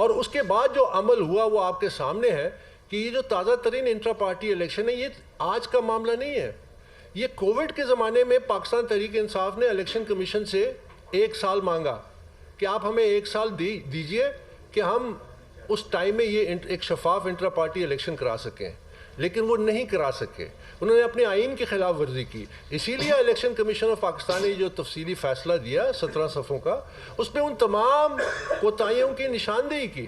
اور اس کے بعد جو عمل ہوا وہ آپ کے سامنے ہے کہ یہ جو تازہ ترین انٹرا پارٹی الیکشن ہے یہ آج کا معاملہ نہیں ہے. یہ کووڈ کے زمانے میں پاکستان تحریک انصاف نے الیکشن کمیشن سے 1 سال مانگا کہ آپ ہمیں 1 سال دیجئے کہ ہم اس ٹائم میں یہ ایک شفاف انٹرا پارٹی الیکشن کرا سکیں, لیکن وہ نہیں کرا سکے. انہوں نے اپنے آئین کی خلاف ورزی کی. اسی لیے الیکشن کمیشن آف پاکستان نے جو تفصیلی فیصلہ دیا 17 صفحوں کا, اس میں ان تمام کوتاہیوں کی نشاندہی کی.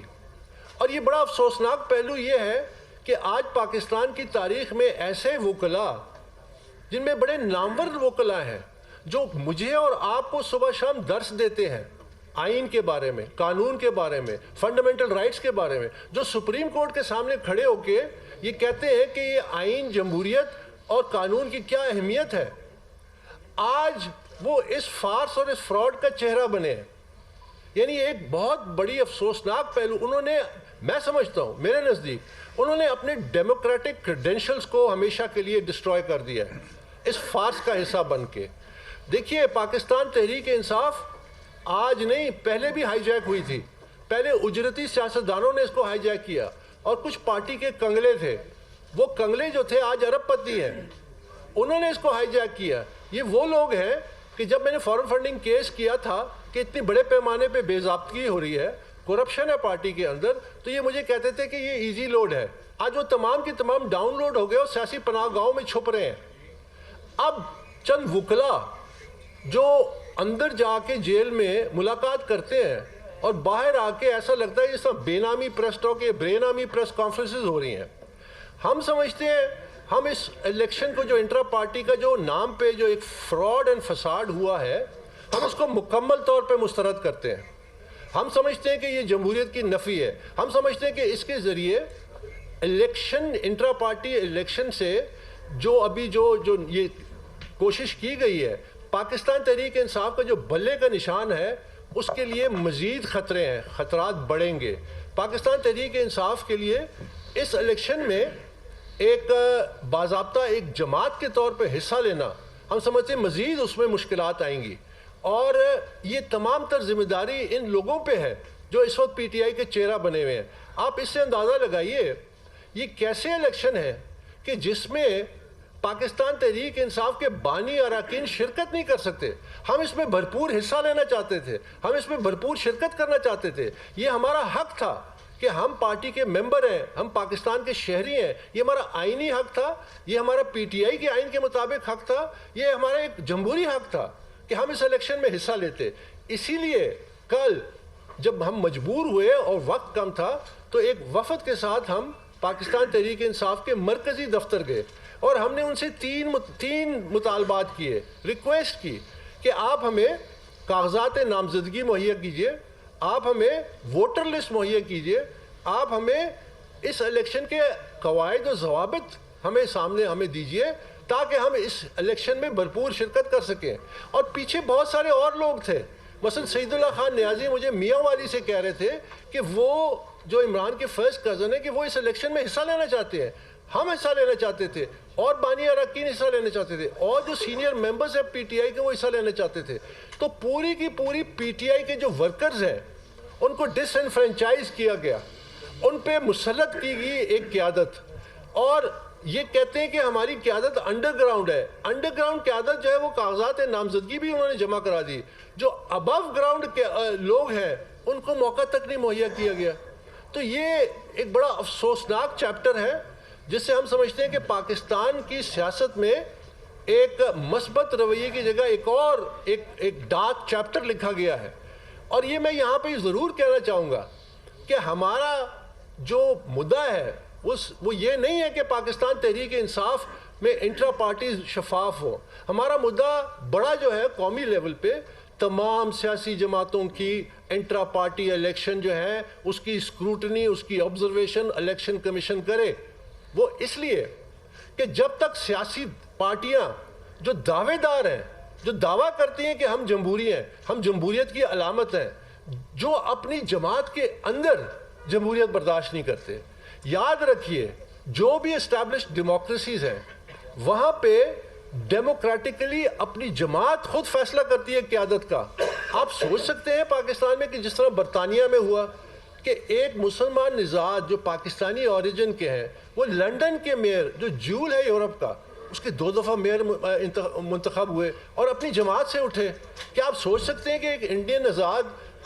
اور یہ بڑا افسوسناک پہلو یہ ہے کہ آج پاکستان کی تاریخ میں ایسے وکلاء جن میں بڑے نامور وکلاء ہیں جو مجھے اور آپ کو صبح شام درس دیتے ہیں آئین کے بارے میں, قانون کے بارے میں, فنڈامنٹل رائٹس کے بارے میں, جو سپریم کورٹ کے سامنے کھڑے ہو کے یہ کہتے ہیں کہ یہ آئین جمہوریت اور قانون کی کیا اہمیت ہے, آج وہ اس فارس اور اس فراڈ کا چہرہ بنے ہیں. یعنی ایک بہت بڑی افسوسناک پہلو انہوں نے, میں سمجھتا ہوں میرے نزدیک انہوں نے اپنے ڈیموکریٹک کریڈینشلز کو ہمیشہ کے لیے ڈسٹروائے کر دیا ہے اس فارس کا حصہ بن کے. دیکھیے پاکستان تحریک انصاف آج نہیں, پہلے بھی ہائی جیک ہوئی تھی. پہلے اجرتی سیاستدانوں نے اس کو ہائی جیک کیا اور کچھ پارٹی کے کنگلے تھے, وہ کنگلے جو تھے آج ارب پتی ہیں, انہوں نے اس کو ہائی جیک کیا. یہ وہ لوگ ہیں کہ جب میں نے فارن فنڈنگ کیس کیا تھا کہ اتنی بڑے پیمانے پہ بے ضابطگی ہو رہی ہے, کرپشن ہے پارٹی کے اندر, تو یہ مجھے کہتے تھے کہ یہ ایزی لوڈ ہے. آج وہ تمام کی تمام ڈاؤن لوڈ ہو گئے اور سیاسی پناہ گاہوں میں چھپ رہے ہیں. اب چند وکلاء جو اندر جا کے جیل میں ملاقات کرتے ہیں اور باہر آ کے ایسا لگتا ہے جس طرح بے نامی پریس ٹاک یا بے نامی پریس کانفرنسز ہو رہی ہیں. ہم سمجھتے ہیں ہم اس الیکشن کو جو انٹرا پارٹی کا جو نام پہ جو ایک فراڈ اینڈ فساد ہوا ہے, ہم اس کو مکمل طور پہ مسترد کرتے ہیں. ہم سمجھتے ہیں کہ یہ جمہوریت کی نفی ہے. ہم سمجھتے ہیں کہ اس کے ذریعے الیکشن, انٹرا پارٹی الیکشن سے جو ابھی جو یہ کوشش کی گئی ہے, پاکستان تحریک انصاف کا جو بلے کا نشان ہے اس کے لیے مزید خطرے ہیں, خطرات بڑھیں گے. پاکستان تحریک انصاف کے لیے اس الیکشن میں ایک باضابطہ ایک جماعت کے طور پہ حصہ لینا, ہم سمجھتے ہیں مزید اس میں مشکلات آئیں گی. اور یہ تمام تر ذمہ داری ان لوگوں پہ ہے جو اس وقت پی ٹی آئی کے چہرہ بنے ہوئے ہیں. آپ اس سے اندازہ لگائیے یہ کیسے الیکشن ہے کہ جس میں پاکستان تحریک انصاف کے بانی اراکین شرکت نہیں کر سکتے. ہم اس میں بھرپور حصہ لینا چاہتے تھے, ہم اس میں بھرپور شرکت کرنا چاہتے تھے. یہ ہمارا حق تھا کہ ہم پارٹی کے ممبر ہیں, ہم پاکستان کے شہری ہیں, یہ ہمارا آئینی حق تھا, یہ ہمارا پی ٹی آئی کے آئین کے مطابق حق تھا, یہ ہمارا ایک جمہوری حق تھا کہ ہم اس الیکشن میں حصہ لیتے. اسی لیے کل جب ہم مجبور ہوئے اور وقت کم تھا تو ایک وفد کے ساتھ ہم پاکستان تحریک انصاف کے مرکزی دفتر گئے اور ہم نے ان سے تین مطالبات کیے, ریکویسٹ کی کہ آپ ہمیں کاغذات نامزدگی مہیا کیجئے, آپ ہمیں ووٹر لسٹ مہیا کیجئے, آپ ہمیں اس الیکشن کے قواعد و ضوابط ہمیں دیجئے تاکہ ہم اس الیکشن میں بھرپور شرکت کر سکیں. اور پیچھے بہت سارے اور لوگ تھے, مثلا سعید اللہ خان نیازی مجھے میاں والی سے کہہ رہے تھے کہ وہ جو عمران کے فرسٹ کزن ہے کہ وہ اس الیکشن میں حصہ لینا چاہتے ہیں. ہم حصہ لینا چاہتے تھے اور بانی اراکین حصہ لینا چاہتے تھے اور جو سینئر ممبرز ہیں پی ٹی آئی کے وہ حصہ لینا چاہتے تھے. تو پوری کی پوری پی ٹی آئی کے جو ورکرز ہیں ان کو ڈس انفرینچائز کیا گیا, ان پہ مسلط کی گئی ایک قیادت, اور یہ کہتے ہیں کہ ہماری قیادت انڈر گراؤنڈ ہے. انڈر گراؤنڈ قیادت جو ہے وہ کاغذات نامزدگی بھی انہوں نے جمع کرا دی. جو ابو گراؤنڈ کے لوگ ہیں ان کو موقع تک نہیں مہیا کیا گیا. تو یہ ایک بڑا افسوسناک چیپٹر ہے جس سے ہم سمجھتے ہیں کہ پاکستان کی سیاست میں ایک مثبت رویے کی جگہ ایک ڈارک چیپٹر لکھا گیا ہے. اور یہ میں یہاں پہ ضرور کہنا چاہوں گا کہ ہمارا جو مدعا ہے وہ یہ نہیں ہے کہ پاکستان تحریک انصاف میں انٹرا پارٹی شفاف ہو. ہمارا مدعا بڑا جو ہے قومی لیول پہ تمام سیاسی جماعتوں کی انٹرا پارٹی الیکشن جو ہے اس کی اسکروٹنی, اس کی آبزرویشن الیکشن کمیشن کرے. وہ اس لیے کہ جب تک سیاسی پارٹیاں جو دعوے دار ہیں, جو دعویٰ کرتی ہیں کہ ہم جمہوری ہیں, ہم جمہوریت کی علامت ہیں, جو اپنی جماعت کے اندر جمہوریت برداشت نہیں کرتے. یاد رکھیے جو بھی اسٹیبلشڈ ڈیموکریسیز ہیں وہاں پہ ڈیموکریٹکلی اپنی جماعت خود فیصلہ کرتی ہے قیادت کا. آپ سوچ سکتے ہیں پاکستان میں کہ جس طرح برطانیہ میں ہوا کہ ایک مسلمان نژاد جو پاکستانی اوریجن کے ہیں وہ لنڈن کے میئر جو جول ہے یورپ کا اس کے 2 دفعہ میئر منتخب ہوئے اور اپنی جماعت سے اٹھے. کیا آپ سوچ سکتے ہیں کہ ایک انڈین نژاد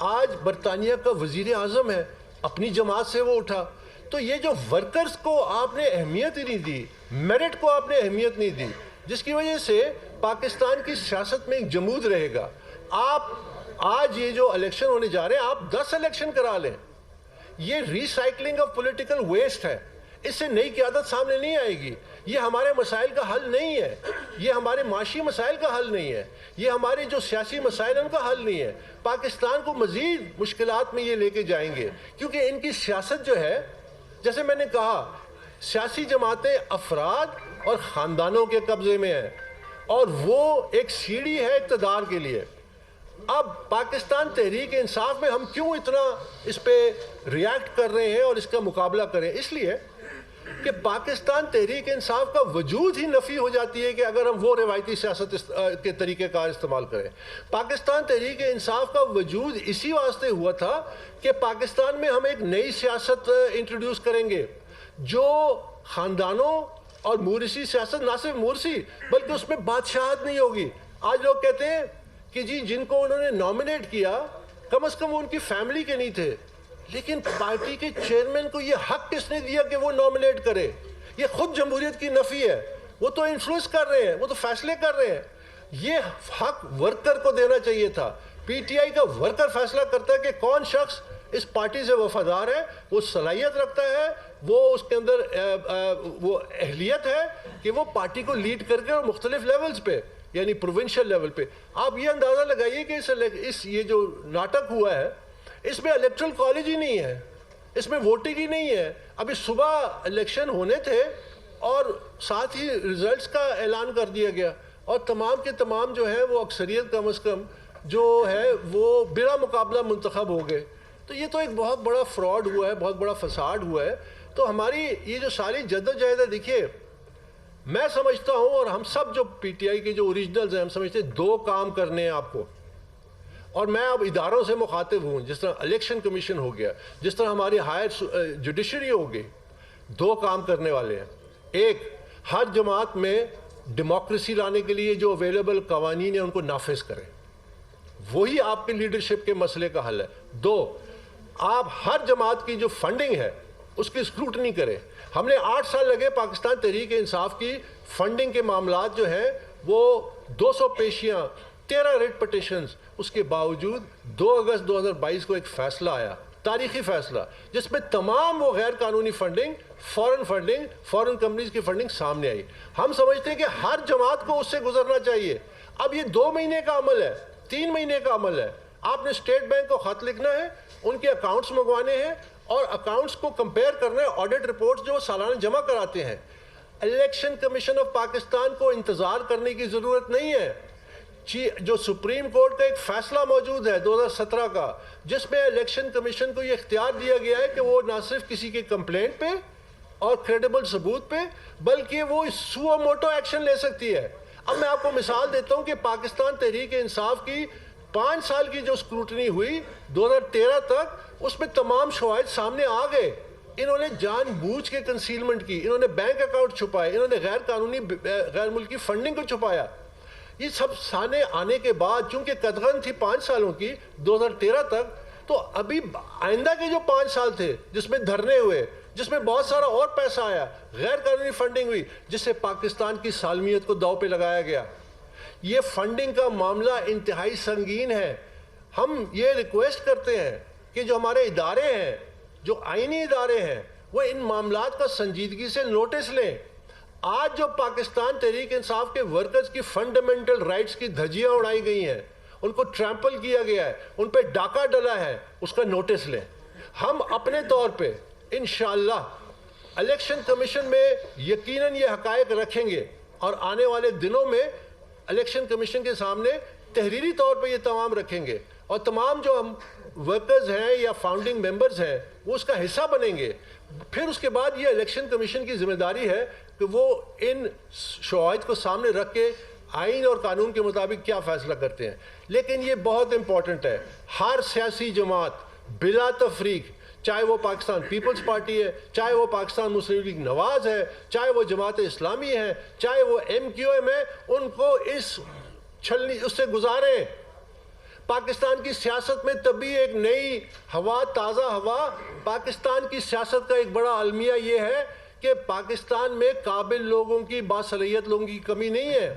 آج برطانیہ کا وزیر اعظم ہے, اپنی جماعت سے وہ اٹھا؟ تو یہ جو ورکرز کو آپ نے اہمیت ہی نہیں دی, میرٹ کو آپ نے اہمیت نہیں دی, جس کی وجہ سے پاکستان کی سیاست میں ایک جمود رہے گا. آپ آج یہ جو الیکشن ہونے جا رہے ہیں آپ 10 الیکشن کرا لیں, یہ ریسائکلنگ آف پولیٹیکل ویسٹ ہے. اس سے نئی قیادت سامنے نہیں آئے گی. یہ ہمارے مسائل کا حل نہیں ہے, یہ ہمارے معاشی مسائل کا حل نہیں ہے, یہ ہمارے جو سیاسی مسائل ہیں ان کا حل نہیں ہے. پاکستان کو مزید مشکلات میں یہ لے کے جائیں گے, کیونکہ ان کی سیاست جو ہے, جیسے میں نے کہا, سیاسی جماعتیں افراد اور خاندانوں کے قبضے میں ہیں اور وہ ایک سیڑھی ہے اقتدار کے لیے. اب پاکستان تحریک انصاف میں ہم کیوں اتنا اس پہ ریاکٹ کر رہے ہیں اور اس کا مقابلہ کریں؟ اس لیے کہ پاکستان تحریک انصاف کا وجود ہی نفی ہو جاتی ہے کہ اگر ہم وہ روایتی سیاست کے طریقہ کار استعمال کریں. پاکستان تحریک انصاف کا وجود اسی واسطے ہوا تھا کہ پاکستان میں ہم ایک نئی سیاست انٹروڈیوس کریں گے جو خاندانوں اور مورثی سیاست, نہ صرف مورثی بلکہ اس میں بادشاہت نہیں ہوگی. آج لوگ کہتے ہیں کہ جی جن کو انہوں نے نامنیٹ کیا کم از کم وہ ان کی فیملی کے نہیں تھے, لیکن پارٹی کے چیئرمین کو یہ حق کس نے دیا کہ وہ نامنیٹ کرے؟ یہ خود جمہوریت کی نفی ہے. وہ تو انفلوئنس کر رہے ہیں, وہ تو فیصلے کر رہے ہیں. یہ حق ورکر کو دینا چاہیے تھا. پی ٹی آئی کا ورکر فیصلہ کرتا ہے کہ کون شخص اس پارٹی سے وفادار ہے, وہ صلاحیت رکھتا ہے, وہ اس کے اندر وہ اہلیت ہے کہ وہ پارٹی کو لیڈ کر کے اور مختلف لیولز پہ یعنی پروونشل لیول پہ. آپ یہ اندازہ لگائیے کہ یہ جو ناٹک ہوا ہے اس میں الیکٹرل کالج ہی نہیں ہے, اس میں ووٹنگ ہی نہیں ہے. ابھی صبح الیکشن ہونے تھے اور ساتھ ہی ریزلٹس کا اعلان کر دیا گیا اور تمام کے تمام جو ہے وہ اکثریت کم از کم جو ہے وہ بلا مقابلہ منتخب ہو گئے. تو یہ تو ایک بہت بڑا فراڈ ہوا ہے, بہت بڑا فساد ہوا ہے. تو ہماری یہ جو ساری جدوجہد ہے, دیکھیے میں سمجھتا ہوں اور ہم سب جو پی ٹی آئی کے جو اوریجنلز ہیں ہم سمجھتے ہیں 2 کام کرنے ہیں آپ کو. اور میں اب اداروں سے مخاطب ہوں, جس طرح الیکشن کمیشن ہو گیا, جس طرح ہماری ہائر جوڈیشری ہو گئی, 2 کام کرنے والے ہیں. ایک, ہر جماعت میں ڈیموکریسی لانے کے لیے جو اویلیبل قوانین ہیں ان کو نافذ کریں, وہی آپ کی لیڈرشپ کے مسئلے کا حل ہے. 2, آپ ہر جماعت کی جو فنڈنگ ہے اس کی اسکروٹنی کریں. ہم نے 8 سال لگے پاکستان تحریک انصاف کی فنڈنگ کے معاملات جو ہیں وہ 200 پیشیاں, 13 ریٹ پٹیشنز, اس کے باوجود 2 اگست 2022 کو ایک فیصلہ آیا, تاریخی فیصلہ, جس میں تمام وہ غیر قانونی فنڈنگ, فورن کمپنیز کی فنڈنگ سامنے آئی. ہم سمجھتے ہیں کہ ہر جماعت کو اس سے گزرنا چاہیے. اب یہ 2 مہینے کا عمل ہے, 3 مہینے کا عمل ہے. آپ نے اسٹیٹ بینک کو خط لکھنا ہے, ان کے اکاؤنٹس منگوانے ہیں اور اکاؤنٹس کو کمپیئر کرنا ہے, آڈٹ رپورٹس جو سالانہ جمع کراتے ہیں. الیکشن کمیشن آف پاکستان کو انتظار کرنے کی ضرورت نہیں ہے. جو سپریم کورٹ کا ایک فیصلہ موجود ہے 2017 کا, جس میں الیکشن کمیشن کو یہ اختیار دیا گیا ہے کہ وہ نہ صرف کسی کے کمپلینٹ پہ اور کریڈیبل ثبوت پہ بلکہ وہ سو موٹو ایکشن لے سکتی ہے. اب میں آپ کو مثال دیتا ہوں کہ پاکستان تحریک انصاف کی 5 سال کی جو اسکروٹنی ہوئی 2013 تک, اس میں تمام شواہد سامنے آ گئے. انہوں نے جان بوجھ کے کنسیلمنٹ کی, انہوں نے بینک اکاؤنٹ چھپائے, انہوں نے غیر قانونی غیر ملکی فنڈنگ کو چھپایا. یہ سب سامنے آنے کے بعد چونکہ قدغن تھی 5 سالوں کی 2013 تک, تو ابھی آئندہ کے جو 5 سال تھے جس میں دھرنے ہوئے, جس میں بہت سارا اور پیسہ آیا, غیر قانونی فنڈنگ ہوئی, جس سے پاکستان کی سالمیت کو داؤ پہ لگایا گیا. یہ فنڈنگ کا معاملہ انتہائی سنگین ہے. ہم یہ ریکویسٹ کرتے ہیں کہ جو ہمارے ادارے ہیں, جو آئینی ادارے ہیں, وہ ان معاملات کا سنجیدگی سے نوٹس لیں. آج جو پاکستان تحریک انصاف کے ورکرز کی فنڈامنٹل رائٹس کی دھجیاں اڑائی گئی ہیں, ان کو ٹرمپل کیا گیا ہے, ان پہ ڈاکہ ڈلا ہے, اس کا نوٹس لیں. ہم اپنے طور پہ انشاءاللہ الیکشن کمیشن میں یقیناً یہ حقائق رکھیں گے اور آنے والے دنوں میں الیکشن کمیشن کے سامنے تحریری طور پہ یہ تمام رکھیں گے, اور تمام جو ہم ورکرز ہیں یا فاؤنڈنگ ممبرز ہیں وہ اس کا حصہ بنیں گے. پھر اس کے بعد یہ الیکشن کمیشن کی ذمہ داری ہے کہ وہ ان شواہد کو سامنے رکھ کے آئین اور قانون کے مطابق کیا فیصلہ کرتے ہیں. لیکن یہ بہت امپورٹنٹ ہے, ہر سیاسی جماعت بلا تفریق, چاہے وہ پاکستان پیپلز پارٹی ہے، چاہے وہ پاکستان مسلم لیگ نواز ہے، چاہے وہ جماعت اسلامی ہے، چاہے وہ MQM ہے، ان کو اس سے گزاریں۔ پاکستان کی سیاست میں تبھی ایک نئی ہوا، تازہ ہوا۔ پاکستان کی سیاست کا ایک بڑا المیہ یہ ہے کہ پاکستان میں قابل لوگوں کی، باصلاحیت لوگوں کی کمی نہیں ہے۔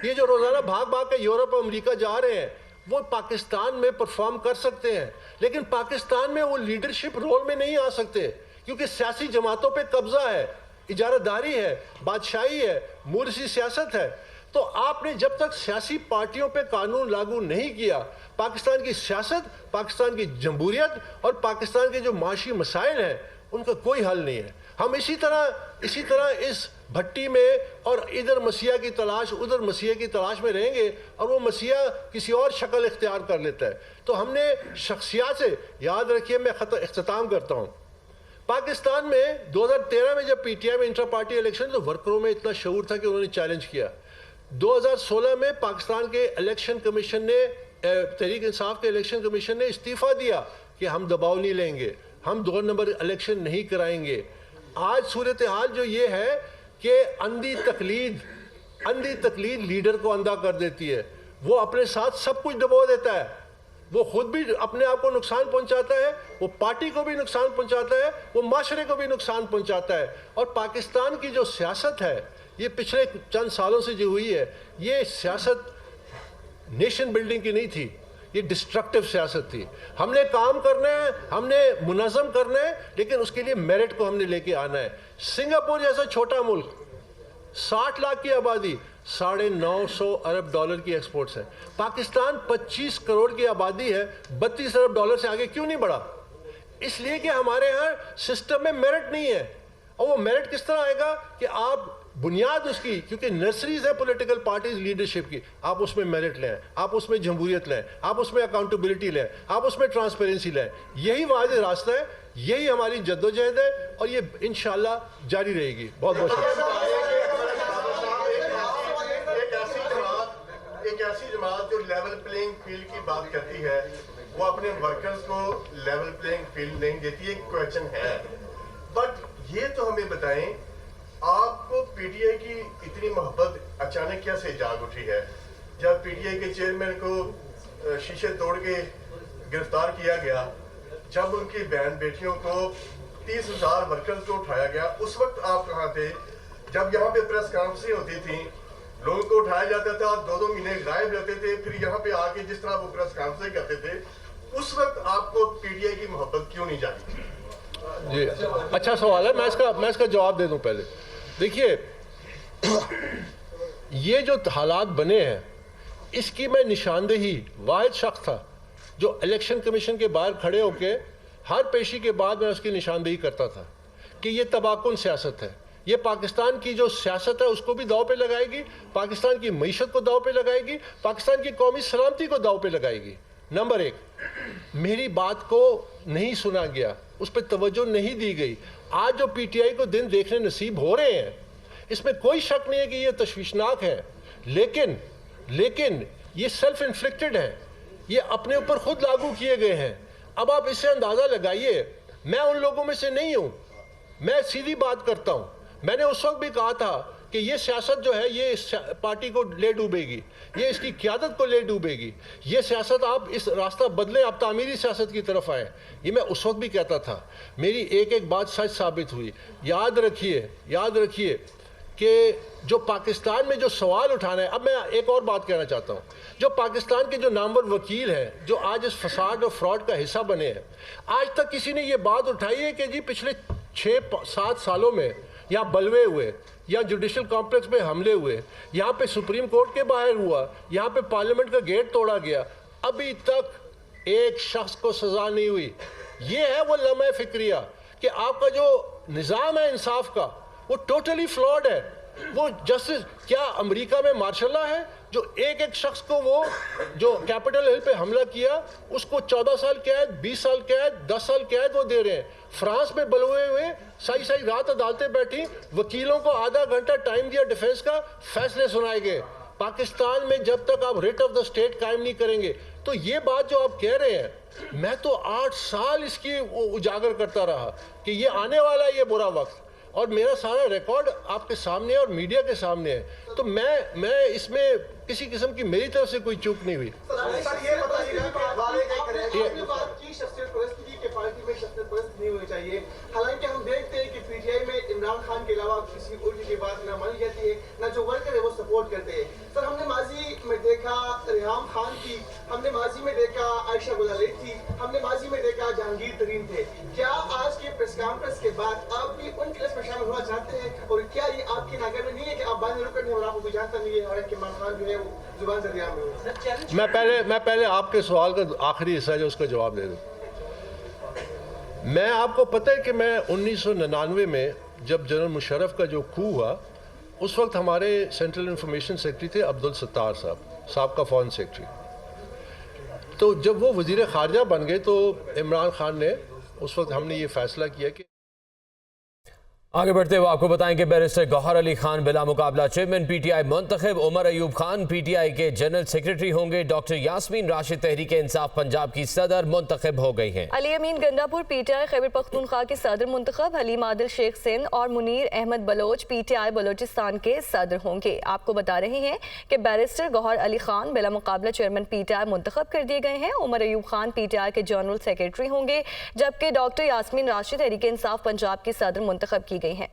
یہ جو روزانہ بھاگ بھاگ کے یورپ اور امریکہ جا رہے ہیں وہ پاکستان میں پرفارم کر سکتے ہیں، لیکن پاکستان میں وہ لیڈرشپ رول میں نہیں آ سکتے، کیونکہ سیاسی جماعتوں پہ قبضہ ہے، اجارہ داری ہے، بادشاہی ہے، مورثی سیاست ہے۔ تو آپ نے جب تک سیاسی پارٹیوں پہ قانون لاگو نہیں کیا، پاکستان کی سیاست، پاکستان کی جمہوریت اور پاکستان کے جو معاشی مسائل ہیں ان کا کوئی حل نہیں ہے۔ ہم اسی طرح اس بھٹی میں اور ادھر مسیح کی تلاش، ادھر مسیح کی تلاش میں رہیں گے، اور وہ مسیح کسی اور شکل اختیار کر لیتا ہے۔ تو ہم نے شخصیات سے، یاد رکھیے میں اختتام کرتا ہوں، پاکستان میں 2013 میں جب PTI میں انٹرا پارٹی الیکشن، تو ورکروں میں اتنا شعور تھا کہ انہوں نے چیلنج کیا۔ 2016 میں پاکستان کے الیکشن کمیشن نے، تحریک انصاف کے الیکشن کمیشن نے استعفیٰ دیا کہ ہم دباؤ نہیں لیں گے، ہم 2 نمبر الیکشن نہیں کرائیں گے۔ آج صورتحال جو یہ ہے کہ اندھی تقلید لیڈر کو اندھا کر دیتی ہے، وہ اپنے ساتھ سب کچھ دبو دیتا ہے، وہ خود بھی اپنے آپ کو نقصان پہنچاتا ہے، وہ پارٹی کو بھی نقصان پہنچاتا ہے، وہ معاشرے کو بھی نقصان پہنچاتا ہے۔ اور پاکستان کی جو سیاست ہے یہ پچھلے چند سالوں سے جو ہوئی ہے، یہ سیاست نیشن بلڈنگ کی نہیں تھی، یہ ڈسٹرکٹیو سیاست تھی۔ ہم نے کام کرنا ہے، ہم نے منظم کرنا ہے، لیکن اس کے لیے میرٹ کو ہم نے لے کے آنا ہے۔ سنگاپور جیسا چھوٹا ملک، 60 لاکھ کی آبادی، $950 ارب کی ایکسپورٹس ہے۔ پاکستان 25 کروڑ کی آبادی ہے، $32 ارب سے آگے کیوں نہیں بڑھا؟ اس لیے کہ ہمارے ہاں سسٹم میں میرٹ نہیں ہے۔ اور وہ میرٹ کس طرح آئے گا کہ آپ بنیاد اس کی، کیونکہ نرسریز ہے پولیٹیکل پارٹیز لیڈرشپ کی، آپ اس میں میرٹ لیں، آپ اس میں جمہوریت لیں، آپ اس میں اکاؤنٹیبلٹی لیں، آپ اس میں ٹرانسپیرنسی لیں۔ یہی واضح راستہ ہے، یہی ہماری جدوجہد ہے، اور یہ انشاءاللہ جاری رہے گی۔ بہت بہت شکریہ۔ ایک ایسی جماعت جو لیول پلینگ فیلڈ کی بات کرتی ہے، وہ اپنے ورکرز کو لیول پلینگ فیلڈ نہیں دیتی، ایک کویشچن ہے۔ بٹ یہ تو ہمیں بتائیں، آپ کو PTI کی اتنی محبت اچانک کیسے جاگ اٹھی ہے؟ جب PTI کے چیئرمین کو شیشے توڑ کے گرفتار کیا گیا، جب ان کی بہن بیٹیوں کو 30,000 ورکرز کو اٹھایا گیا، اس وقت آپ کہاں تھے؟ جب یہاں پہ پریس کانفرنسیں ہوتی تھیں، لوگوں کو اٹھایا جاتا تھا، 2 مہینے غائب رہتے تھے، پھر یہاں پہ آ کے جس طرح وہ پریس کانفرنسیں کرتے تھے، اس وقت آپ کو PTI کی محبت کیوں نہیں جاگی؟ جی اچھا سوال ہے، میں اس کا جواب دے دوں پہلے۔ دیکھیے، یہ جو حالات بنے ہیں اس کی میں نشاندہی، واحد شخص تھا جو الیکشن کمیشن کے باہر کھڑے ہو کے ہر پیشی کے بعد میں اس کی نشاندہی کرتا تھا کہ یہ تباہ کن سیاست ہے، یہ پاکستان کی جو سیاست ہے اس کو بھی داؤ پہ لگائے گی، پاکستان کی معیشت کو داؤ پہ لگائے گی، پاکستان کی قومی سلامتی کو داؤ پہ لگائے گی۔ نمبر 1، میری بات کو نہیں سنا گیا، اس پہ توجہ نہیں دی گئی۔ آج جو PTI کو دن دیکھنے نصیب ہو رہے ہیں، اس میں کوئی شک نہیں ہے کہ یہ تشویشناک ہے، لیکن یہ سیلف انفلکٹڈ ہے، یہ اپنے اوپر خود لاگو کیے گئے ہیں۔ اب آپ اس سے اندازہ لگائیے، میں ان لوگوں میں سے نہیں ہوں، میں سیدھی بات کرتا ہوں۔ میں نے اس وقت بھی کہا تھا کہ یہ سیاست جو ہے یہ اس پارٹی کو لے ڈوبے گی، یہ اس کی قیادت کو لے ڈوبے گی، یہ سیاست آپ اس راستہ بدلیں، آپ تعمیری سیاست کی طرف آئیں۔ یہ میں اس وقت بھی کہتا تھا، میری ایک بات سچ ثابت ہوئی۔ یاد رکھیے کہ جو پاکستان میں جو سوال اٹھانا ہے، اب میں ایک اور بات کہنا چاہتا ہوں، جو پاکستان کے جو نامور وکیل ہیں جو آج اس فساد اور فراڈ کا حصہ بنے ہیں، آج تک کسی نے یہ بات اٹھائی ہے کہ جی پچھلے 6-7 سالوں میں یہاں بلوے ہوئے، یہاں جوڈیشل کمپلیکس میں حملے ہوئے، یہاں پہ سپریم کورٹ کے باہر ہوا، یہاں پہ پارلیمنٹ کا گیٹ توڑا گیا، ابھی تک ایک شخص کو سزا نہیں ہوئی۔ یہ ہے وہ لمحہ فکریہ کہ آپ کا جو نظام ہے انصاف کا وہ ٹوٹلی فلاڈ ہے۔ وہ جسٹس کیا امریکہ میں مارشل لا ہے جو ایک شخص کو وہ جو کیپٹل ہل پہ حملہ کیا اس کو 14 سال قید، 20 سال قید، 10 سال قید وہ دے رہے ہیں۔ فرانس میں بلوے ہوئے سائی رات عدالتیں بیٹھی، وکیلوں کو آدھا گھنٹہ ٹائم دیا ڈیفینس کا، فیصلے سنائے گئے۔ پاکستان میں جب تک آپ ریٹ آف دا اسٹیٹ قائم نہیں کریں گے، تو یہ بات جو آپ کہہ رہے ہیں، میں تو 8 سال اس کی اجاگر کرتا رہا کہ یہ آنے والا ہے یہ برا وقت، اور میرا سارا ریکارڈ آپ کے سامنے اور میڈیا کے سامنے ہے، تو میں اس میں کسی قسم کی میری طرف سے کوئی چوک نہیں ہوئی۔ پارٹی میں شخصیت پرست نہیں ہونی چاہیے، حالانکہ ہم دیکھتے ہیں کہ پی ٹی آئی میں عمران خان کے علاوہ کسی اور کی بات نہ مانی جاتی ہے، نہ جو ورکر ہے وہ سپورٹ کرتے ہیں۔ سر ہم نے ماضی میں دیکھا ریحام خان کی، ہم نے ماضی میں دیکھا عائشہ گلالئی تھی، ہم نے ماضی میں دیکھا جہانگیر ترین تھے۔ کیا آج کے پریس کانفرنس کے بعد آپ بھی ان کے لسٹ میں شامل ہونا چاہتے ہیں، اور کیا یہ آپ کی ناگہانی نہیں ہے کہ آپ باہر رکن ہیں اور آپ کو کوئی جانتا نہیں ہے، حالانکہ عمران خان جو ہے وہ زبان ذریعہ میں ہو؟ میں پہلے آپ کے سوال کا آخری حصہ جو اس کا جواب دے دوں۔ میں آپ کو پتہ ہے کہ میں 1999 میں جب جنرل مشرف کا جو کھو ہوا، اس وقت ہمارے سینٹرل انفارمیشن سیکرٹری تھے عبدالستار صاحب، سابقہ فارن سیکرٹری۔ تو جب وہ وزیر خارجہ بن گئے تو عمران خان نے اس وقت ہم نے یہ فیصلہ کیا کہ آگے بڑھتے ہوئے آپ کو بتائیں کہ بیرسٹر گوہر علی خان بلا مقابلہ چیئرمین پی ٹی آئی منتخب، عمر ایوب خان پی ٹی آئی کے جنرل سیکرٹری ہوں گے، ڈاکٹر یاسمین راشد تحریک انصاف پنجاب کی صدر منتخب ہو گئی ہیں۔ Ali Amin Gandapur P T I Khyber Pakhtunkhwa کے صدر منتخب، حلیم عادل شیخ سندھ اور Munir Ahmed Baloch P T I Balochistan کے صدر ہوں گے۔ آپ کو بتا رہے ہیں کہ بیرسٹر گوہر علی خان بلا مقابلہ چیئرمین پی ٹی آئی منتخب کر دیے گئے ہیں، عمر ایوب خان پی ٹی آئی کے جنرل سیکرٹری ہوں گے، جبکہ ڈاکٹر یاسمین راشد تحریک انصاف پنجاب کی صدر منتخب کی گئی ہیں۔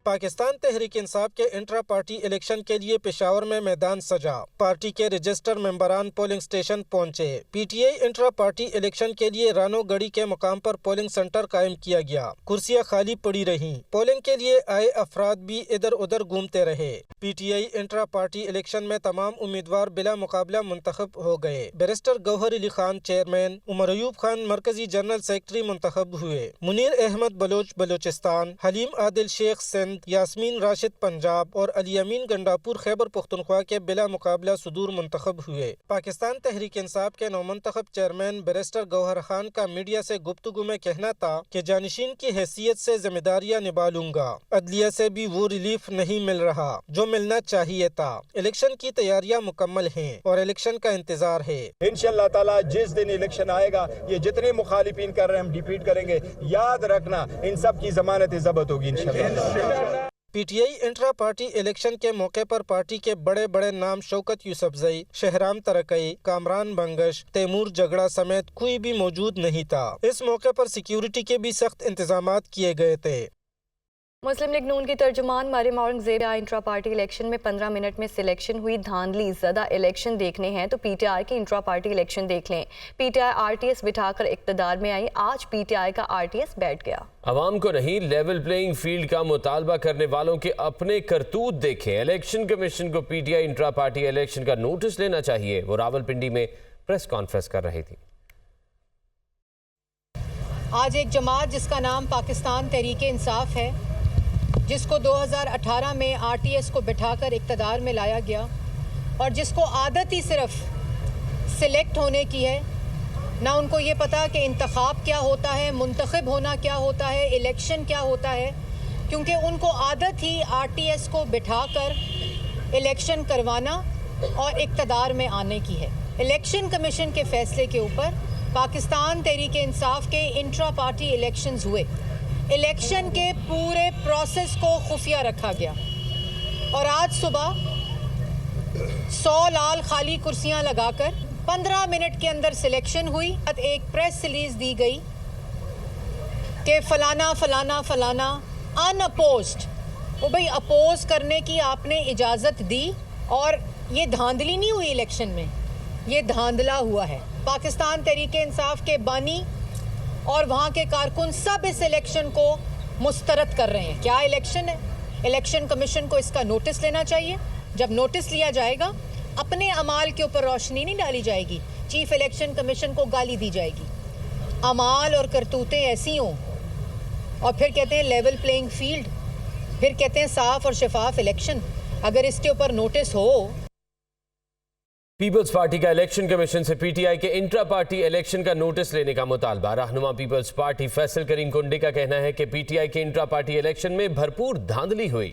پاکستان تحریک انصاف کے انٹرا پارٹی الیکشن کے لیے پشاور میں میدان سجا، پارٹی کے رجسٹر ممبران پولنگ سٹیشن پہنچے۔ P T I intra party election کے لیے رانو گڑی کے مقام پر پولنگ سنٹر قائم کیا گیا، کرسیاں خالی پڑی رہیں، پولنگ کے لیے آئے افراد بھی ادھر ادھر گھومتے رہے۔ P T I intra party election میں تمام امیدوار بلا مقابلہ منتخب ہو گئے۔ بیرسٹر گوہر علی خان چیئرمین، عمر ایوب خان مرکزی جنرل سیکرٹری منتخب ہوئے، منیر احمد بلوچ بلوچستان، حلیم عادل شیخ سندھ، یاسمین راشد پنجاب اور علی امین گنڈاپور خیبر پختونخوا کے بلا مقابلہ صدور منتخب ہوئے۔ پاکستان تحریک انصاف کے نومنتخب چیئرمین بیرسٹر گوہر خان کا میڈیا سے گفتگو میں کہنا تھا کہ جانشین کی حیثیت سے ذمہ داریاں نبھا لوں گا، عدلیہ سے بھی وہ ریلیف نہیں مل رہا جو ملنا چاہیے تھا۔ الیکشن کی تیاریاں مکمل ہیں اور الیکشن کا انتظار ہے۔ انشاءاللہ تعالی جس دن الیکشن آئے گا، یہ جتنے مخالفین کر رہے ہیں ہم ڈیفیٹ کریں گے۔ یاد رکھنا ان سب کی ضمانت ضبط ہوگی انشاءاللہ۔ P T I intra party election کے موقع پر پارٹی کے بڑے بڑے نام شوکت یوسفزئی، شہرام ترکئی، کامران بنگش، تیمور جگڑا سمیت کوئی بھی موجود نہیں تھا۔ اس موقع پر سیکیورٹی کے بھی سخت انتظامات کیے گئے تھے۔ مسلم لیگ نون کی ترجمان Maryam Aurangzeb intra party election میں 15 منٹ میں سلیکشن ہوئی۔ دھاندلی زدہ الیکشن دیکھنے ہیں تو پی ٹی آئی کی انٹرا پارٹی الیکشن دیکھ لیں۔ P T I R T S بٹھا کر اقتدار میں آئی، آج پی ٹی آئی کا آر ٹی ایس بیٹھ گیا۔ عوام کو نہیں، لیول پلینگ فیلڈ کا مطالبہ کرنے والوں کے اپنے کرتوت دیکھیں۔ الیکشن کمیشن کو P T I intra party election کا نوٹس لینا چاہیے، وہ راولپنڈی میں پریس کانفرنس کر رہی تھی۔ آج ایک جماعت جس کا نام پاکستان تحریک انصاف ہے، جس کو 2018 میں آر ٹی ایس کو بٹھا کر اقتدار میں لایا گیا، اور جس کو عادت ہی صرف سلیکٹ ہونے کی ہے، نہ ان کو یہ پتا کہ انتخاب کیا ہوتا ہے، منتخب ہونا کیا ہوتا ہے، الیکشن کیا ہوتا ہے، کیونکہ ان کو عادت ہی آر ٹی ایس کو بٹھا کر الیکشن کروانا اور اقتدار میں آنے کی ہے۔ الیکشن کمیشن کے فیصلے کے اوپر پاکستان تحریک انصاف کے انٹرا پارٹی الیکشنز ہوئے۔ الیکشن کے پورے پروسیس کو خفیہ رکھا گیا، اور آج صبح 100 لال خالی کرسیاں لگا کر 15 منٹ کے اندر سلیکشن ہوئی۔ ایک پریس ریلیز دی گئی کہ فلانا فلانا فلانا ان اپوزڈ۔ وہ بھئی اپوز کرنے کی آپ نے اجازت دی، اور یہ دھاندلی نہیں ہوئی الیکشن میں، یہ دھاندلا ہوا ہے۔ پاکستان تحریک انصاف کے بانی اور وہاں کے کارکن سب اس الیکشن کو مسترد کر رہے ہیں۔ کیا الیکشن ہے؟ الیکشن کمیشن کو اس کا نوٹس لینا چاہیے۔ جب نوٹس لیا جائے گا، اپنے اعمال کے اوپر روشنی نہیں ڈالی جائے گی، چیف الیکشن کمیشن کو گالی دی جائے گی۔ اعمال اور کرتوتیں ایسی ہوں، اور پھر کہتے ہیں لیول پلینگ فیلڈ، پھر کہتے ہیں صاف اور شفاف الیکشن۔ اگر اس کے اوپر نوٹس ہو۔ پیپلز پارٹی کا الیکشن کمیشن سے پی ٹی آئی کے انٹرا پارٹی الیکشن کا نوٹس لینے کا مطالبہ۔ رہنما پیپلز پارٹی فیصل کریم کنڈے کا کہنا ہے کہ پی ٹی آئی کے انٹرا پارٹی الیکشن میں بھرپور دھاندلی ہوئی۔